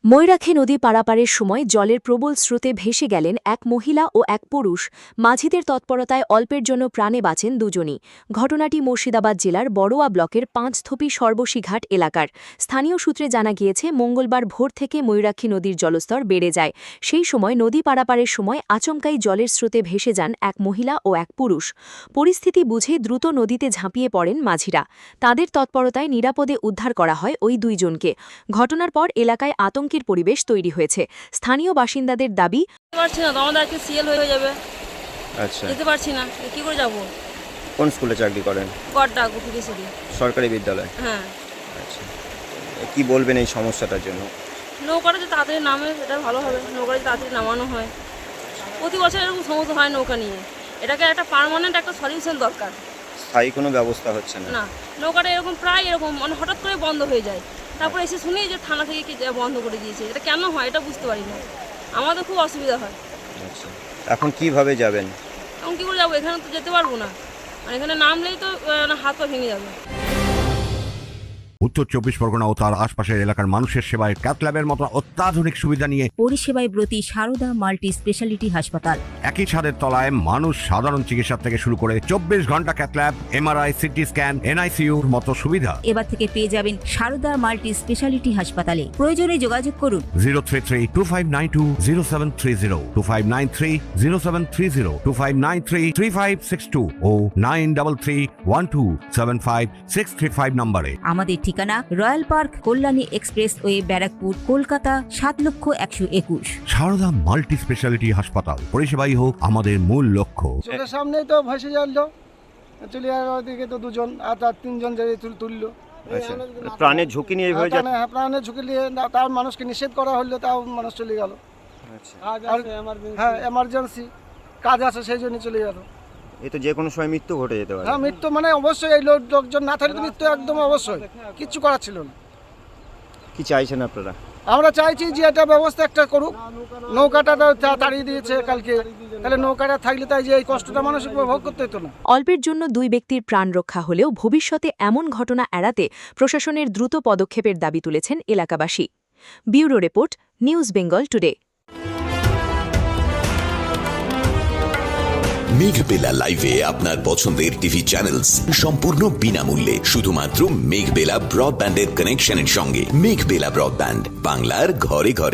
ময়ূরাক্ষী নদী পারাপারের সময় জলের প্রবল স্রোতে ভেসে গেলেন এক মহিলা ও এক পুরুষ। মাঝিদের তৎপরতায় অল্পের জন্য প্রাণে বাঁচেন দুজনই। ঘটনাটি মুর্শিদাবাদ জেলার বড়োয়া ব্লকের পাঁচথপি সর্বশীঘাট এলাকার। স্থানীয় সূত্রে জানা গিয়েছে, মঙ্গলবার ভোর থেকে ময়ূরাক্ষী নদীর জলস্তর বেড়ে যায়। সেই সময় নদী পারাপারের সময় আচমকাই জলের স্রোতে ভেসে যান এক মহিলা ও এক পুরুষ। পরিস্থিতি বুঝে দ্রুত নদীতে ঝাঁপিয়ে পড়েন মাঝিরা। তাদের তৎপরতায় নিরাপদে উদ্ধার করা হয় ওই দুইজনকে। ঘটনার পর এলাকায় আতঙ্কের পরিবেশ তৈরি হয়েছে। স্থানীয় বাসিন্দাদের দাবি, পারছি না, আমাদের আজকে সিএল হয়ে যাবে। আচ্ছা, যেতে পারছি না, কি করে যাব? কোন স্কুলে চাকরি করেন? গড্ডা গুফিকেশরি। সরকারি বিদ্যালয়। হ্যাঁ। আচ্ছা, কি বলবেন এই সমস্যাটার জন্য? নৌকাটা যে তাড়াতাড়ি নামে এটা ভালো হবে, নৌকাটা যে তাড়াতাড়ি নামানো হয়। প্রতি বছর এরকম সমস্যা হয় নৌকা নিয়ে, এটাকে একটা পার্মানেন্ট একটা সলিউশন দরকার। স্থায়ী কোনো ব্যবস্থা হচ্ছে না? না, নৌকাটা এরকম প্রায় এরকম মানে হঠাৎ করে বন্ধ হয়ে যায়, তারপরে এসে শুনি যে থানা থেকে কি বন্ধ করে দিয়েছে। এটা কেন হয় এটা বুঝতে পারি না, আমাদের খুব অসুবিধা হয়। আচ্ছা, এখন কিভাবে যাবেন? এখন কী করে যাবো? এখানে তো যেতে পারবো না, আর এখানে নামলেই তো হাত পা ভেঙে যাবে। উত্তর 24 পরগনা ও তার আশপাশের এলাকার মানুষের সেবায় ক্যাথ ল্যাবের মতো অত্যাধুনিক সুবিধা নিয়ে পরিষেবায় ব্রতী সারদা মাল্টি স্পেশালিটি হাসপাতাল। একই ছাদের তলায় মানুষ সাধারণ চিকিৎসা থেকে শুরু করে 24 ঘন্টা cath lab, MRI, CT scan, এনআইসিইউর মতো সুবিধা। এবার থেকে পেয়ে যাবেন সারদা মাল্টি স্পেশালিটি হাসপাতালে। প্রয়োজনে যোগাযোগ করুন 033-2592-0730, 2593-0730, 2593-3562 ও 9331275635 নম্বরে। আমাদের ঠিকানা Royal Park, Kalyani expressway, Barrackpore, Kolkata ৭,১২১। সারদা মাল্টি স্পেশালিটি হাসপাতাল, পরিষেবাই হোক আমাদের মূল লক্ষ্য। চোখের সামনেই তো ভেসে গেল, চলে যাওয়ার ওদিকে তো দুজন আর তার তিনজন যে তুললো। আচ্ছা, প্রাণের ঝুঁকি নিয়ে এইভাবে যাচ্ছে? হ্যাঁ, প্রাণের ঝুঁকি নিয়ে তার মানুষকে নিষেধ করা হলো, তাও মানুষ চলে গেল। আচ্ছা, হ্যাঁ, এমার্জেন্সি কাজ আছে সেই জন্য চলে গেল। এ তো যে কোনো সময় মৃত্যু ঘটে যেতে পারে। হ্যাঁ, মৃত্যু মানে অবশ্যই, এই লোকজন না থাকলে তো মৃত্যু একদম অবশ্যই, কিচ্ছু করার ছিল না। কি চাইছেন আপনারা? আমরা চাইছি যে এটা ব্যবস্থা একটা করুক। নৌকাটা তাড়িয়ে দিয়েছে কালকে, তাহলে নৌকাটা থাকলে তাই যে এই কষ্টটা মানুষ ভোগ করতে হতো না। অল্পের জন্য দুই ব্যক্তির প্রাণ রক্ষা হলেও ভবিষ্যতে এমন ঘটনা এড়াতে প্রশাসনের দ্রুত পদক্ষেপের দাবি তুলেছেন এলাকাবাসী। Bureau report, news Bengal today. Meghbela লাইভে আপনার পছন্দের টিভি চ্যানেলস সম্পূর্ণ বিনামূল্যে, শুধুমাত্র মেঘবেলা ব্রডব্যান্ডের কানেকশনের সঙ্গে। মেঘবেলা ব্রডব্যান্ড, বাংলার ঘরে ঘরে।